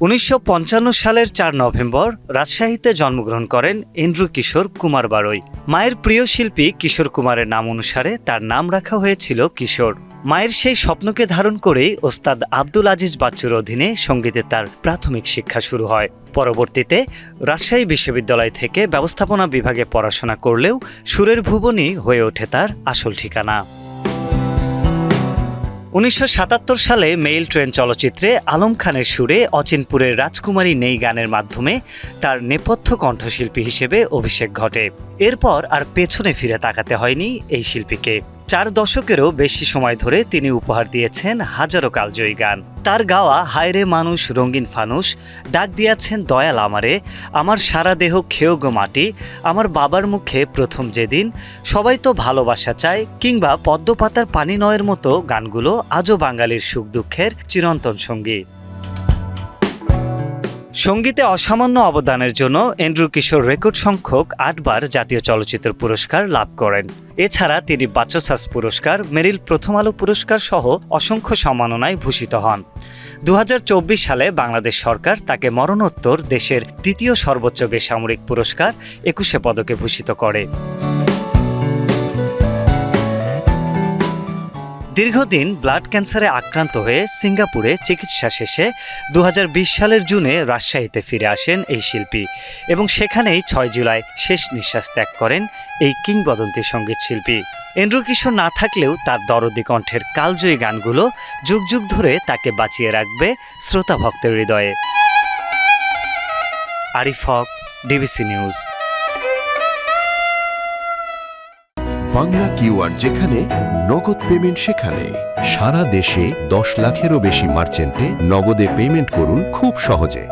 1955 সালের 4 নভেম্বর রাজশাহীতে জন্মগ্রহণ করেন এন্ড্রু কিশোর কুমার বাড়ৈ। মায়ের প্রিয় শিল্পী কিশোর কুমারের নাম অনুসারে তার নাম রাখা হয়েছিল কিশোর। মায়ের সেই স্বপ্নকে ধারণ করেই ওস্তাদ আব্দুল আজিজ বাচ্চুর অধীনে সঙ্গীতে তার প্রাথমিক শিক্ষা শুরু হয়। পরবর্তীতে রাজশাহী বিশ্ববিদ্যালয় থেকে ব্যবস্থাপনা বিভাগে পড়াশোনা করলেও সুরের ভুবনই হয়ে ওঠে তার আসল ঠিকানা। 1977 সালে মেইল ট্রেন চলচ্চিত্রে আলম খানের সুরে অচিনপুরের রাজকুমারী নেই গানের মাধ্যমে তার নেপথ্য কণ্ঠশিল্পী হিসেবে অভিষেক ঘটে। এরপর আর পেছনে ফিরে তাকাতে হয়নি এই শিল্পীকে। 4 দশকেরও বেশি সময় ধরে তিনি উপহার দিয়েছেন হাজারো কালজয়ী গান। তার গাওয়া হায়রে মানুষ রঙিন ফানুস, ডাক দিয়াছেন দয়াল আমারে, আমার সারা দেহ খেয়েও গো মাটি, আমার বাবার মুখে প্রথম যেদিন, সবাই তো ভালোবাসা চায়, কিংবা পদ্মপাতার পানি নয়ের মতো গানগুলো আজও বাঙালির সুখ দুঃখের চিরন্তন সঙ্গী। সঙ্গীতে অসামান্য অবদানের জন্য এন্ড্রু কিশোর রেকর্ড সংখ্যক 8 বার জাতীয় চলচ্চিত্র পুরস্কার লাভ করেন। এছাড়া তিনি বাচসাস পুরস্কার, মেরিল প্রথম আলো পুরস্কার সহ অসংখ্য সম্মাননায় ভূষিত হন। 2024 সালে বাংলাদেশ সরকার তাকে মরণোত্তর দেশের 2য় সর্বোচ্চ বেসামরিক পুরস্কার 21 পদকে ভূষিত করে। দীর্ঘদিন ব্লাড ক্যান্সারে আক্রান্ত হয়ে সিঙ্গাপুরে চিকিৎসা শেষে 2020 সালের জুনে রাজশাহীতে ফিরে আসেন এই শিল্পী এবং সেখানেই 6 জুলাই শেষ নিঃশ্বাস ত্যাগ করেন এই কিংবদন্তি সঙ্গীত শিল্পী। এন্ড্রু কিশোর না থাকলেও তার দরদি কণ্ঠের কালজয়ী গানগুলো যুগ যুগ ধরে তাকে বাঁচিয়ে রাখবে শ্রোতা ভক্তের হৃদয়ে। আরিফ হক, ডিবিসি নিউজ। বাংলা কিউআর যেখানে নগদ পেমেন্ট সেখানে। সারা দেশে 10 লাখেরও বেশি মার্চেন্টে নগদে পেমেন্ট করুন খুব সহজে।